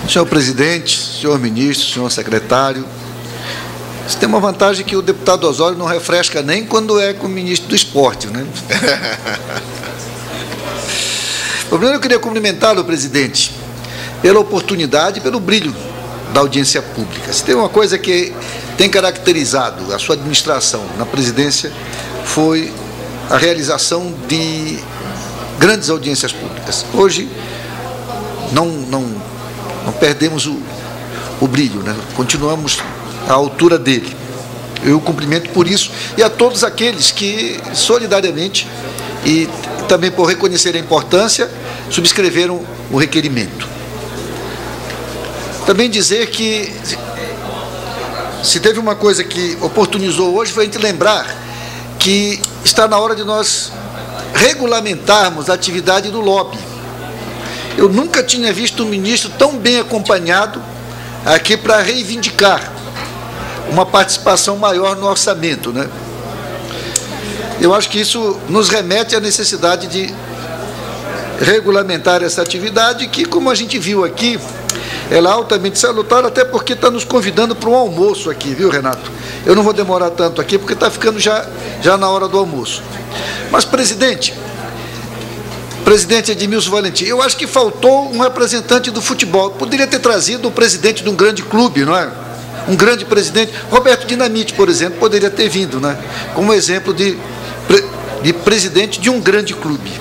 Senhor presidente, senhor ministro, senhor secretário, isso tem uma vantagem que o deputado Osório não refresca nem quando é com o ministro do esporte, né? Primeiro eu queria cumprimentá-lo, presidente, pela oportunidade e pelo brilho da audiência pública. Se tem uma coisa que tem caracterizado a sua administração na presidência, foi a realização de grandes audiências públicas. Hoje não perdemos o brilho, né? Continuamos à altura dele. Eu cumprimento por isso e a todos aqueles que solidariamente e também por reconhecer a importância, subscreveram o requerimento. Também dizer que se teve uma coisa que oportunizou hoje foi a gente lembrar que está na hora de nós regulamentarmos a atividade do lobby. Eu nunca tinha visto um ministro tão bem acompanhado aqui para reivindicar uma participação maior no orçamento, né? Eu acho que isso nos remete à necessidade de regulamentar essa atividade que, como a gente viu aqui, ela é altamente salutar, até porque está nos convidando para um almoço aqui, viu, Renato? Eu não vou demorar tanto aqui, porque está ficando já na hora do almoço. Mas, presidente Edmilson Valentim, eu acho que faltou um representante do futebol. Poderia ter trazido o presidente de um grande clube, não é? Um grande presidente. Roberto Dinamite, por exemplo, poderia ter vindo, né? Como exemplo de presidente de um grande clube.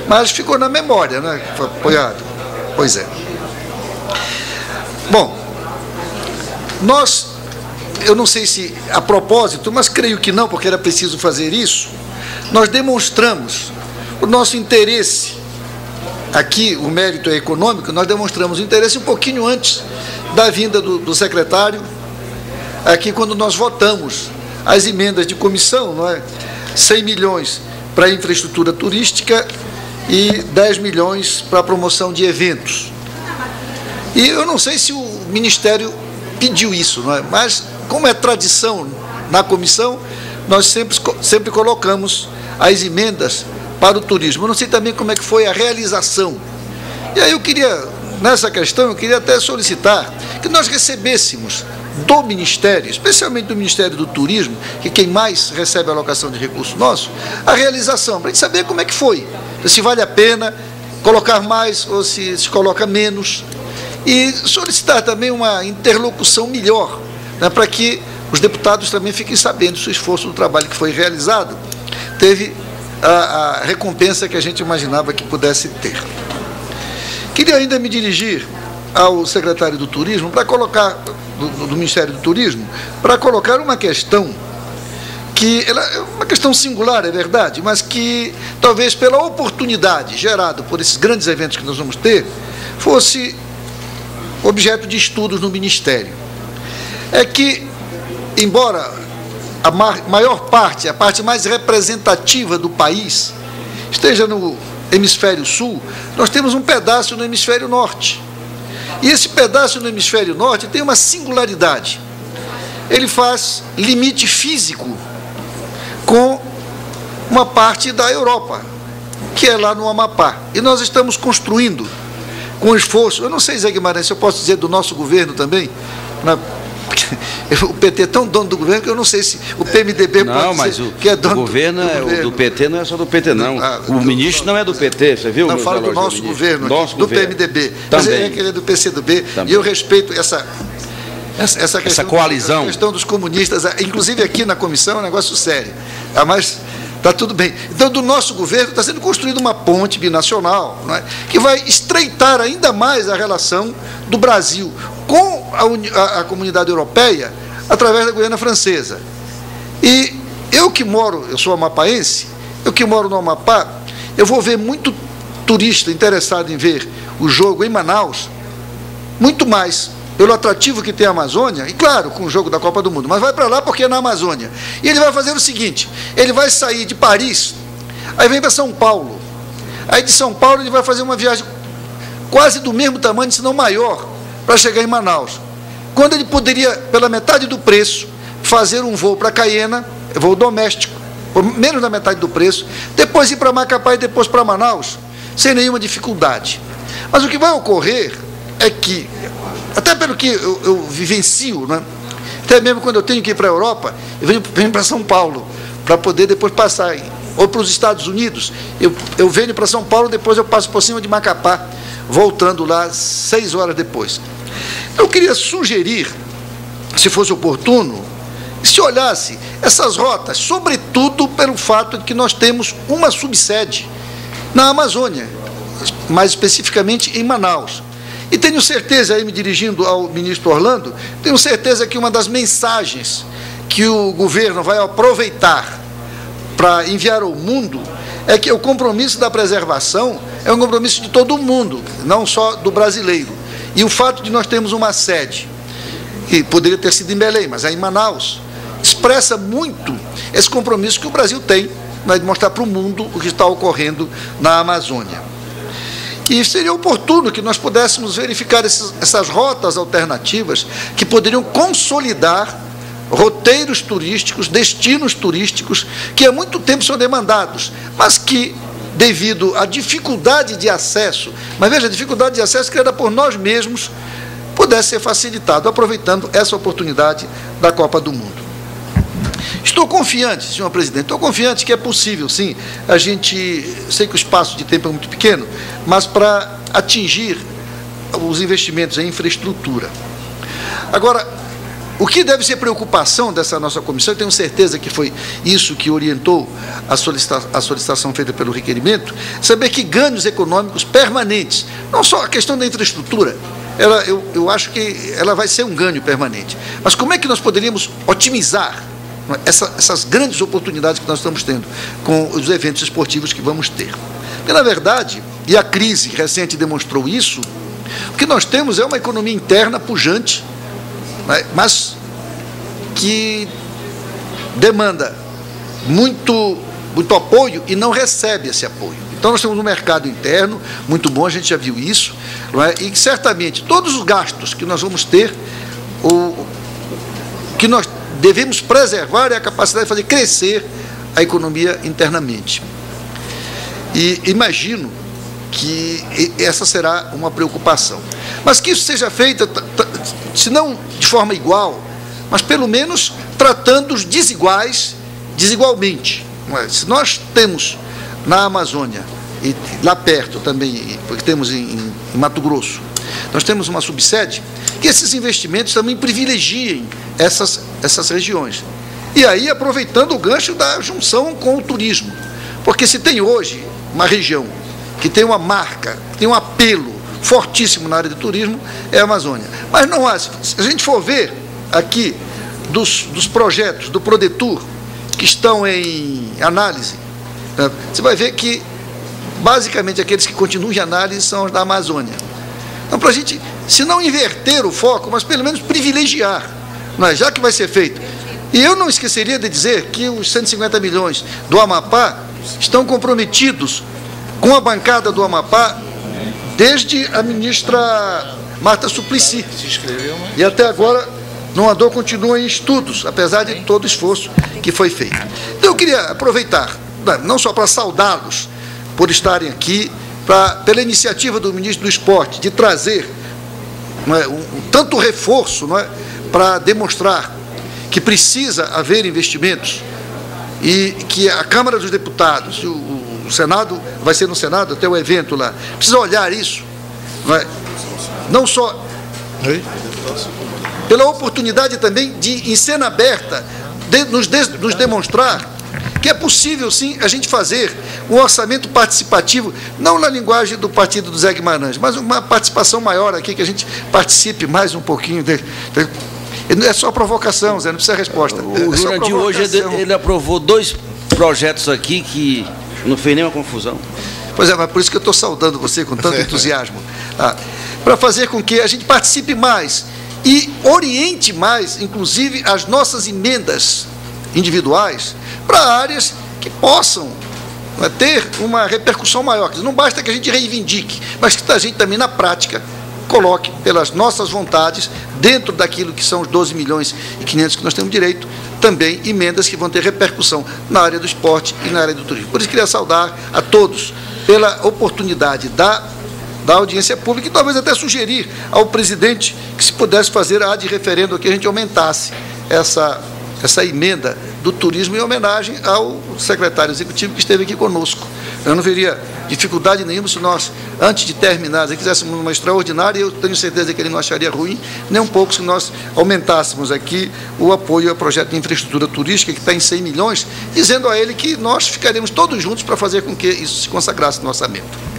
Mas ficou na memória, né? Foi apoiado. Pois é. Bom, eu não sei se a propósito, mas creio que não, porque era preciso fazer isso, nós demonstramos o nosso interesse, aqui o mérito é econômico, nós demonstramos o interesse um pouquinho antes da vinda do secretário, aqui quando nós votamos as emendas de comissão, não é? 100 milhões para a infraestrutura turística e 10 milhões para a promoção de eventos. E eu não sei se o Ministério pediu isso, não é? Mas, como é tradição na comissão, nós sempre colocamos as emendas para o turismo. Eu não sei também como é que foi a realização. E aí nessa questão, eu queria até solicitar que nós recebêssemos do Ministério, especialmente do Ministério do Turismo, que quem mais recebe a alocação de recursos nossos, a realização, para a gente saber como é que foi, se vale a pena colocar mais ou se coloca menos, e solicitar também uma interlocução melhor, né, para que os deputados também fiquem sabendo se o esforço do trabalho que foi realizado teve a recompensa que a gente imaginava que pudesse ter. Queria ainda me dirigir ao secretário do Turismo, para colocar, do Ministério do Turismo, para colocar uma questão que, ela é uma questão singular, é verdade, mas que talvez pela oportunidade gerada por esses grandes eventos que nós vamos ter, fosse objeto de estudos no Ministério. É que, embora a maior parte, a parte mais representativa do país, esteja no hemisfério sul, nós temos um pedaço no hemisfério norte. E esse pedaço no hemisfério norte tem uma singularidade. Ele faz limite físico com uma parte da Europa, que é lá no Amapá. E nós estamos construindo, com esforço, eu não sei, Zé Guimarães, se eu posso dizer do nosso governo também, o PT é tão dono do governo que eu não sei se o PMDB pode dizer que é dono do governo. Do PT não é só do PT, não. O ministro não é do PT, você viu? Não, falo do nosso governo, do PMDB. Mas ele é do PCdoB, e eu respeito essa questão, essa coalizão. A questão dos comunistas, inclusive aqui na comissão, é um negócio sério. Mas está tudo bem. Então, do nosso governo está sendo construída uma ponte binacional, não é? Que vai estreitar ainda mais a relação do Brasil com a comunidade europeia através da Guiana Francesa. E eu sou amapaense, eu que moro no Amapá, eu vou ver muito turista interessado em ver o jogo em Manaus, muito mais pelo atrativo que tem a Amazônia, e claro, com o jogo da Copa do Mundo, mas vai para lá porque é na Amazônia. E ele vai fazer o seguinte, ele vai sair de Paris, aí vem para São Paulo, aí de São Paulo ele vai fazer uma viagem quase do mesmo tamanho, se não maior, para chegar em Manaus. Quando ele poderia, pela metade do preço, fazer um voo para Caiena, voo doméstico, por menos da metade do preço, depois ir para Macapá e depois para Manaus, sem nenhuma dificuldade. Mas o que vai ocorrer é que até pelo que eu vivencio, né? Até mesmo quando eu tenho que ir para a Europa, eu venho para São Paulo, para poder depois passar, ou para os Estados Unidos, eu venho para São Paulo, depois eu passo por cima de Macapá, voltando lá 6 horas depois. Eu queria sugerir, se fosse oportuno, se olhasse essas rotas, sobretudo pelo fato de que nós temos uma subsede na Amazônia, mais especificamente em Manaus. E tenho certeza, aí me dirigindo ao ministro Orlando, tenho certeza que uma das mensagens que o governo vai aproveitar para enviar ao mundo é que o compromisso da preservação é um compromisso de todo mundo, não só do brasileiro. E o fato de nós termos uma sede, que poderia ter sido em Belém, mas é em Manaus, expressa muito esse compromisso que o Brasil tem, né, de mostrar para o mundo o que está ocorrendo na Amazônia. E seria oportuno que nós pudéssemos verificar essas rotas alternativas que poderiam consolidar roteiros turísticos, destinos turísticos, que há muito tempo são demandados, mas que, devido à dificuldade de acesso, mas veja, a dificuldade de acesso criada por nós mesmos, pudesse ser facilitado, aproveitando essa oportunidade da Copa do Mundo. Estou confiante, senhor presidente, estou confiante que é possível, sim, a gente, sei que o espaço de tempo é muito pequeno, mas para atingir os investimentos em infraestrutura. Agora, o que deve ser preocupação dessa nossa comissão, eu tenho certeza que foi isso que orientou a solicitação feita pelo requerimento, saber que ganhos econômicos permanentes, não só a questão da infraestrutura, eu acho que ela vai ser um ganho permanente, mas como é que nós poderíamos otimizar essas grandes oportunidades que nós estamos tendo com os eventos esportivos que vamos ter? Porque, na verdade, e a crise recente demonstrou isso, o que nós temos é uma economia interna pujante, né, mas que demanda muito apoio e não recebe esse apoio. Então, nós temos um mercado interno muito bom, a gente já viu isso, não é? E certamente todos os gastos que nós vamos ter, o que nós devemos preservar é a capacidade de fazer crescer a economia internamente. E imagino que essa será uma preocupação. Mas que isso seja feito, se não de forma igual, mas pelo menos tratando os desiguais desigualmente. Se nós temos na Amazônia, e lá perto também, porque temos em Mato Grosso, nós temos uma subsede, que esses investimentos também privilegiem essas regiões. E aí, aproveitando o gancho da junção com o turismo. Porque se tem hoje uma região que tem uma marca, que tem um apelo fortíssimo na área de turismo, é a Amazônia. Mas não há, se a gente for ver aqui dos projetos do Prodetur, que estão em análise, né, você vai ver que, basicamente, aqueles que continuam em análise são os da Amazônia. Então, para a gente, se não inverter o foco, mas pelo menos privilegiar, não é? Já que vai ser feito. E eu não esqueceria de dizer que os 150 milhões do Amapá estão comprometidos com a bancada do Amapá desde a ministra Marta Suplicy. E até agora não andou, continua em estudos, apesar de todo o esforço que foi feito. Então, eu queria aproveitar, não só para saudá-los por estarem aqui, pela iniciativa do ministro do Esporte, de trazer, não é, tanto reforço, não é, para demonstrar que precisa haver investimentos e que a Câmara dos Deputados, o Senado, vai ser no Senado até o evento lá, precisa olhar isso, não é, não só pela oportunidade também de, em cena aberta, nos demonstrar que é possível, sim, a gente fazer um orçamento participativo, não na linguagem do partido do Zé Guimarães, mas uma participação maior aqui, que a gente participe mais um pouquinho dele. É só provocação, Zé, não precisa resposta. O Jurandir hoje ele aprovou 2 projetos aqui que não fez nenhuma confusão. Pois é, mas por isso que eu estou saudando você com tanto entusiasmo. Para fazer com que a gente participe mais e oriente mais, inclusive, as nossas emendas individuais para áreas que possam ter uma repercussão maior. Não basta que a gente reivindique, mas que a gente também, na prática, coloque pelas nossas vontades, dentro daquilo que são os 12 milhões e 500 que nós temos direito, também emendas que vão ter repercussão na área do esporte e na área do turismo. Por isso, queria saudar a todos pela oportunidade da da audiência pública e talvez até sugerir ao presidente que se pudesse fazer a de referendo que a gente aumentasse essa emenda do turismo em homenagem ao secretário executivo que esteve aqui conosco. Eu não veria dificuldade nenhuma se nós, antes de terminar, se fizéssemos uma extraordinária, eu tenho certeza que ele não acharia ruim, nem um pouco se nós aumentássemos aqui o apoio ao projeto de infraestrutura turística, que está em 100 milhões, dizendo a ele que nós ficaremos todos juntos para fazer com que isso se consagrasse no orçamento.